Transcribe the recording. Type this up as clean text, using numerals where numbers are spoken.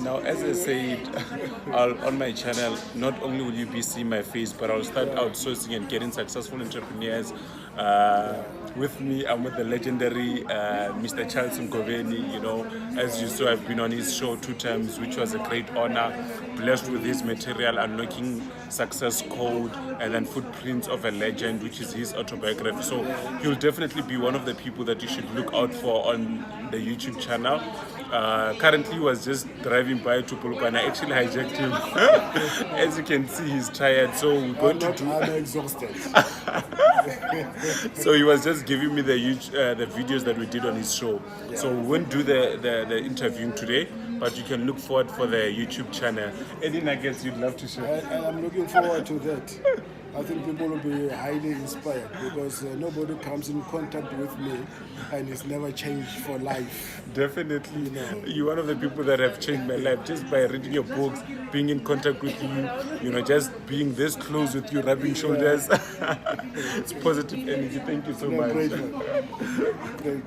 Now, as I said, on my channel, not only will you be seeing my face, but I'll start outsourcing and getting successful entrepreneurs. With me, I'm with the legendary Mr. Charles Ngobeni. You know, as you saw, I've been on his show 2 times, which was a great honor. Blessed with his material, Unlocking Success Code, and then Footprints of a Legend, which is his autobiography. So he'll definitely be one of the people that you should look out for on the YouTube channel. Currently, he was just driving by to Polokwane. I actually hijacked him. As you can see, he's tired, so we're going to do. I'm exhausted. So he was just giving me the videos that we did on his show. Yeah. So we won't do the interviewing today, but you can look forward for the YouTube channel. Any nuggets you'd love to share? And I'm looking forward to that. I think people will be highly inspired because nobody comes in contact with me and it's never changed for life. Definitely. You know. You're one of the people that have changed my life just by reading your books, being in contact with you, just being this close with you, rubbing shoulders. It's positive energy. Thank you so much. Great.